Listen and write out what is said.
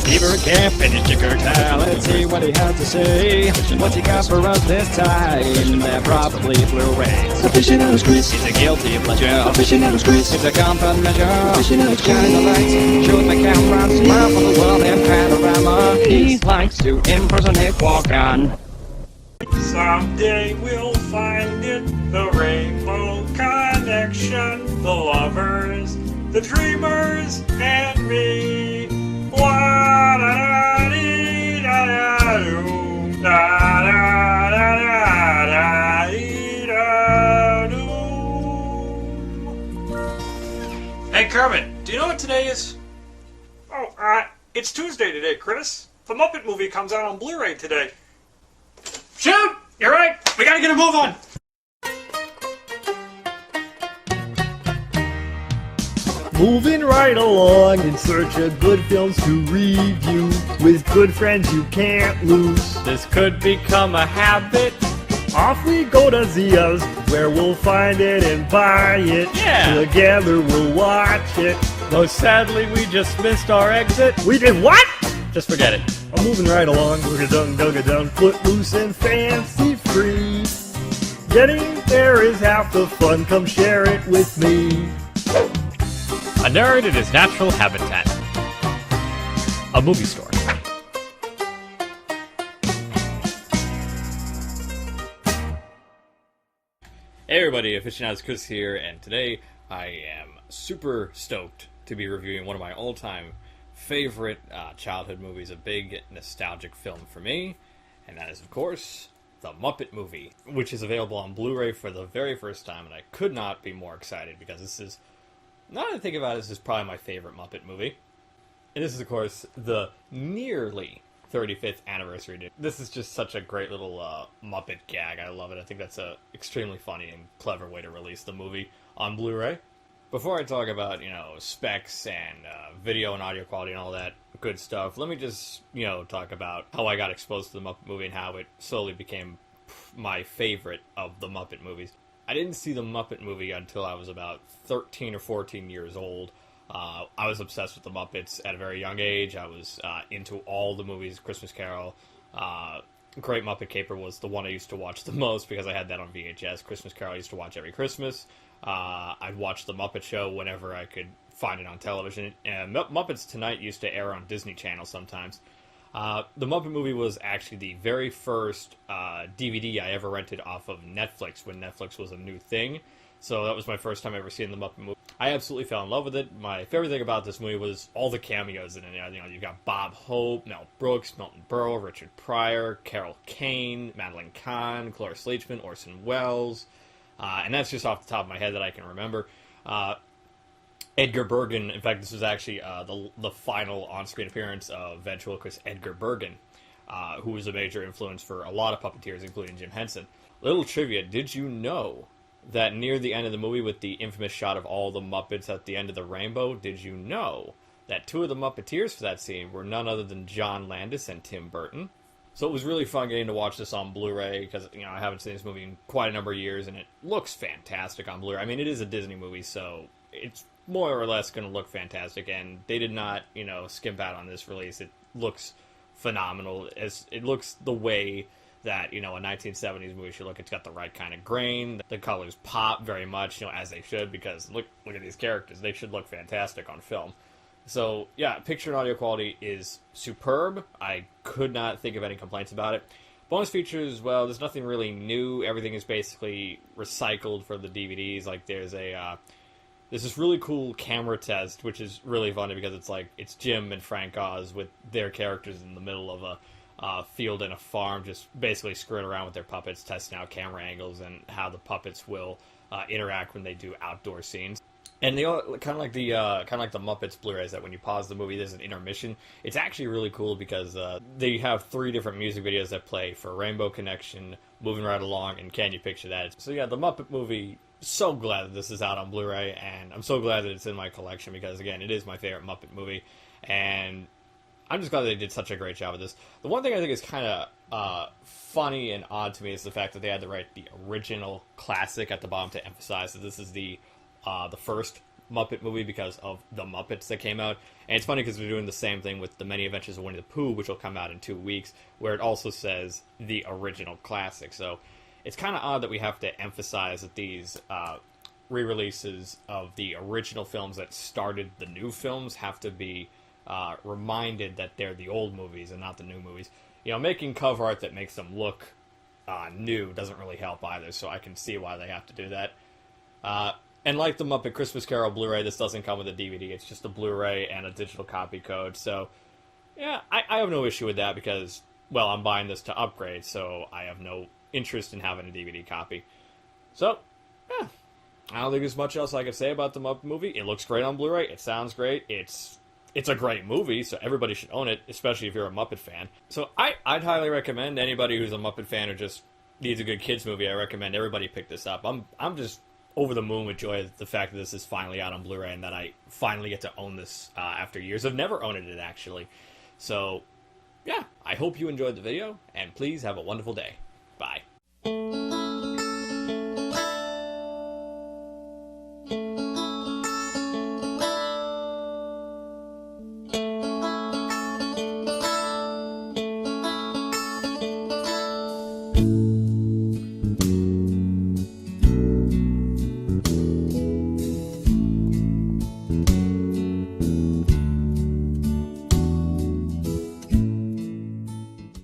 Beaver can't finish your curtail. Let's see what he has to say. What's he got for us this time? They're probably Blu-rays. Aficionados Chris. It's a guilty pleasure. Aficionados Chris. It's a comfort measure. Aficionados Shine the lights, show the camera, smile for the world in panorama. He likes to impersonate walk-on. Someday we'll find it, the rainbow connection, the lovers, the dreamers, and me. La da da dee da da doo, da da da da da dee da doo. Hey Kermit, do you know what today is? Oh, it's Tuesday today, Chris. The Muppet movie comes out on Blu-ray today. Shoot! You're right! We gotta get a move on! Moving right along in search of good films to review. With good friends you can't lose. This could become a habit. Off we go to Zia's, where we'll find it and buy it. Yeah. Together we'll watch it. Though sadly we just missed our exit. We did what? Just forget it. I'm moving right along, dug-a-dun, footloose and fancy free. Getting there is half the fun, come share it with me. A nerd in his natural habitat. A movie store. Hey everybody, Aficionados Chris here, and today I am super stoked to be reviewing one of my all-time favorite childhood movies, a big nostalgic film for me, and that is, of course, The Muppet Movie, which is available on Blu-ray for the very first time, and I could not be more excited because this is, now that I think about it, this is probably my favorite Muppet movie. And this is, of course, the nearly 35th anniversary. This is just such a great little Muppet gag. I love it. I think that's a extremely funny and clever way to release the movie on Blu-ray. Before I talk about, specs and video and audio quality and all that good stuff, let me just, talk about how I got exposed to the Muppet movie and how it slowly became my favorite of the Muppet movies. I didn't see the Muppet movie until I was about 13 or 14 years old. I was obsessed with the Muppets at a very young age. I was into all the movies, Christmas Carol. Great Muppet Caper was the one I used to watch the most because I had that on VHS. Christmas Carol I used to watch every Christmas. I'd watch The Muppet Show whenever I could find it on television. And Muppets Tonight used to air on Disney Channel sometimes. The Muppet movie was actually the very first DVD I ever rented off of Netflix when Netflix was a new thing. So that was my first time ever seeing the Muppet movie. I absolutely fell in love with it. My favorite thing about this movie was all the cameos in it. You've got Bob Hope, Mel Brooks, Milton Berle, Richard Pryor, Carol Kane, Madeline Kahn, Cloris Leachman, Orson Welles. And that's just off the top of my head that I can remember. Edgar Bergen, in fact, this was actually the final on-screen appearance of ventriloquist Edgar Bergen, who was a major influence for a lot of puppeteers, including Jim Henson. Little trivia, did you know that near the end of the movie with the infamous shot of all the Muppets at the end of the rainbow, did you know that two of the Muppeteers for that scene were none other than John Landis and Tim Burton? So it was really fun getting to watch this on Blu-ray because, I haven't seen this movie in quite a number of years, and it looks fantastic on Blu-ray. I mean, it is a Disney movie, so it's more or less going to look fantastic, and they did not, skimp out on this release. It looks phenomenal. It looks the way that, a 1970s movie should look. It's got the right kind of grain. The colors pop very much, as they should, because look at these characters. They should look fantastic on film. So, yeah, picture and audio quality is superb. I could not think of any complaints about it. Bonus features, well, there's nothing really new. Everything is basically recycled for the DVDs. Like, there's this really cool camera test, which is really funny because it's Jim and Frank Oz with their characters in the middle of a field and a farm, just basically screwing around with their puppets, testing out camera angles and how the puppets will interact when they do outdoor scenes. And they all kind of like the Muppets Blu-rays that when you pause the movie, there's an intermission. It's actually really cool because they have 3 different music videos that play for Rainbow Connection, Moving Right Along, and Can You Picture That? So yeah, the Muppet movie. So glad that this is out on Blu-ray, and I'm so glad that it's in my collection because again, it is my favorite Muppet movie, and I'm just glad they did such a great job with this. The one thing I think is kind of funny and odd to me is the fact that they had to write the original classic at the bottom to emphasize that this is the first Muppet movie because of the Muppets that came out. And it's funny because they're doing the same thing with The Many Adventures of Winnie the Pooh, which will come out in 2 weeks, where it also says the original classic. So it's kind of odd that we have to emphasize that these re-releases of the original films that started the new films have to be reminded that they're the old movies and not the new movies. You know, making cover art that makes them look new doesn't really help either, so I can see why they have to do that. And like the Muppet Christmas Carol Blu-ray, this doesn't come with a DVD. It's just a Blu-ray and a digital copy code. So, yeah, I have no issue with that because, well, I'm buying this to upgrade, so I have no interest in having a DVD copy. So, yeah, I don't think there's much else I can say about the Muppet movie. It looks great on Blu-ray. It sounds great. It's a great movie, so everybody should own it, especially if you're a Muppet fan. So I'd highly recommend anybody who's a Muppet fan or just needs a good kids movie. I recommend everybody pick this up. I'm just over the moon with joy at the fact that this is finally out on Blu-ray and that I finally get to own this after years of never owning it, actually. So, yeah, I hope you enjoyed the video, and please have a wonderful day. Bye. Thank you.